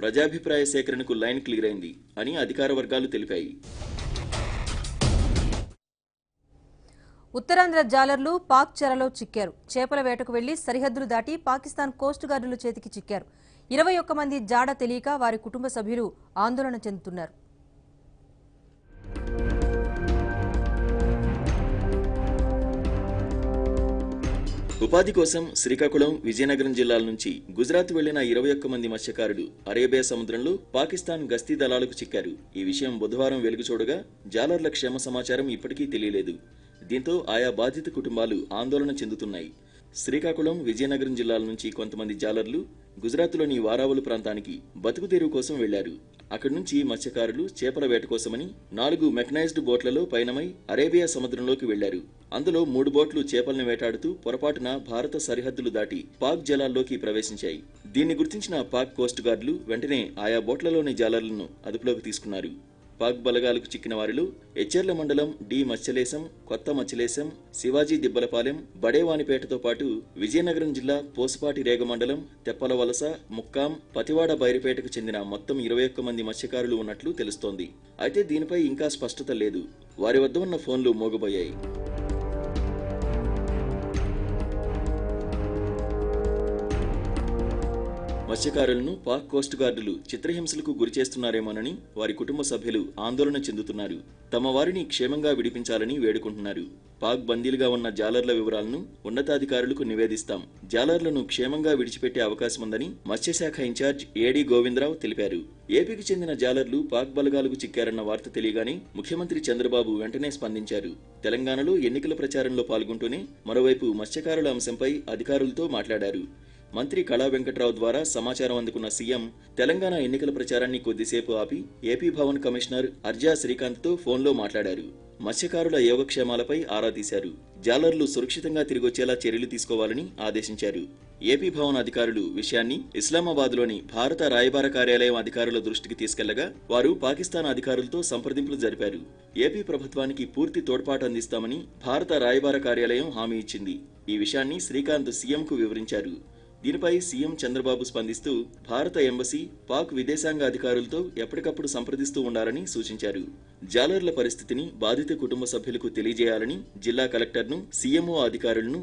ప్రజాభిప్రాయ సేకరణకు line clear అయింది అని అధికార వర్గాలు తెలిపాయి. ఉత్తరాంధ్ర జాలర్లు పాక్ చెరలో చిక్కారు. చేపల వేటకు వెళ్లి సరిహద్దులు దాటి పాకిస్తాన్ కోస్ట్ గార్డుల చేతికి చిక్కారు. 21 మంది జాడ తెలియక వారి కుటుంబ సభ్యులు ఆందోళన చెందుతున్నారు. ఉపాధి కోసం శ్రీకాకుళం, విజయనగరం జిల్లాల నుంచి గుజరాత్ వెళ్లిన 21 మంది మత్స్యకారులు అరేబియా సముద్రంలో పాకిస్తాన్ గస్తీ దళాలకు చిక్కారు. ఈ విషయం బుధవారం వెలుగు చూడగా జాలర్ల క్షేమ సమాచారం ఇప్పటికీ తెలియలేదు. దీంతో ఆయా బాధిత కుటుంబాలు ఆందోళన చెందుతున్నాయి. శ్రీకాకుళం, విజయనగరం జిల్లాల నుంచి కొంతమంది జాలర్లు గుజరాత్లోని వారావులు ప్రాంతానికి బతుకు తెరువు కోసం వెళ్లారు. అక్కడి నుంచి మత్స్యకారులు చేపల వేట కోసమని 4 మెకనైజ్డ్ బోట్లలో పయనమై అరేబియా సముద్రంలోకి వెళ్లారు. అందులో 3 బోట్లు చేపలను వేటాడుతూ పొరపాటున భారత సరిహద్దులు దాటి పాక్ జలాల్లోకి ప్రవేశించాయి. దీన్ని గుర్తించిన పాక్ కోస్ట్ గార్డులు వెంటనే ఆయా బోట్లలోని జాలర్లను అదుపులోకి తీసుకున్నారు. పాక్ బలగాలకు చిక్కిన వారిలో ఎచ్చెర్ల మండలం డి మత్స్యలేశం, కొత్త మత్స్యలేశం, శివాజీ దిబ్బలపాలెం, బడేవానిపేటతో పాటు విజయనగరం జిల్లా పోసుపాటి రేగ మండలం, తెప్పల వలస, ముక్కాం, పతివాడ బైరిపేటకు చెందిన మొత్తం 21 మంది మత్స్యకారులు ఉన్నట్లు తెలుస్తోంది. అయితే దీనిపై ఇంకా స్పష్టత లేదు. వారి వద్ద ఉన్న ఫోన్లు మోగబోయాయి. మత్స్యకారులను పాక్ కోస్ట్ గార్డులు చిత్రహింసలకు గురిచేస్తున్నారేమోనని వారి కుటుంబ సభ్యులు ఆందోళన చెందుతున్నారు. తమ వారిని క్షేమంగా విడిపించాలని వేడుకుంటున్నారు. పాక్ బందీలుగా ఉన్న జాలర్ల వివరాలను ఉన్నతాధికారులకు నివేదిస్తాం. జాలర్లను క్షేమంగా విడిచిపెట్టే అవకాశముందని మత్స్యశాఖ ఇన్ఛార్జ్ ఏడీ గోవిందరావు తెలిపారు. ఏపీకి చెందిన జాలర్లు పాక్ బలగాలకు చిక్కారన్న వార్త తెలియగానే ముఖ్యమంత్రి చంద్రబాబు వెంటనే స్పందించారు. తెలంగాణలో ఎన్నికల ప్రచారంలో పాల్గొంటూనే మరోవైపు మత్స్యకారుల అంశంపై అధికారులతో మాట్లాడారు. మంత్రి కళా వెంకట్రావు ద్వారా సమాచారం అందుకున్న సీఎం తెలంగాణ ఎన్నికల ప్రచారాన్ని కొద్దిసేపు ఆపి ఏపీ భవన్ కమిషనర్ అర్జా శ్రీకాంత్తో ఫోన్లో మాట్లాడారు. మత్స్యకారుల యోగక్షేమాలపై ఆరా తీశారు. జాలర్లు సురక్షితంగా తిరిగొచ్చేలా చర్యలు తీసుకోవాలని ఆదేశించారు. ఏపీ భవన్ అధికారులు విషయాన్ని ఇస్లామాబాద్లోని భారత రాయబార కార్యాలయం అధికారుల దృష్టికి తీసుకెళ్లగా వారు పాకిస్తాన్ అధికారులతో సంప్రదింపులు జరిపారు. ఏపీ ప్రభుత్వానికి పూర్తి తోడ్పాటు అందిస్తామని భారత రాయబార కార్యాలయం హామీ ఇచ్చింది. ఈ విషయాన్ని శ్రీకాంత్ సీఎంకు వివరించారు. దీనిపై సీఎం చంద్రబాబు స్పందిస్తూ భారత ఎంబసీ, పాక్ విదేశాంగ అధికారులతో ఎప్పటికప్పుడు సంప్రదిస్తూ ఉండాలని సూచించారు. జాలర్ల పరిస్థితిని బాధిత కుటుంబ సభ్యులకు తెలియజేయాలని జిల్లా కలెక్టర్ను, సీఎంఓ అధికారులను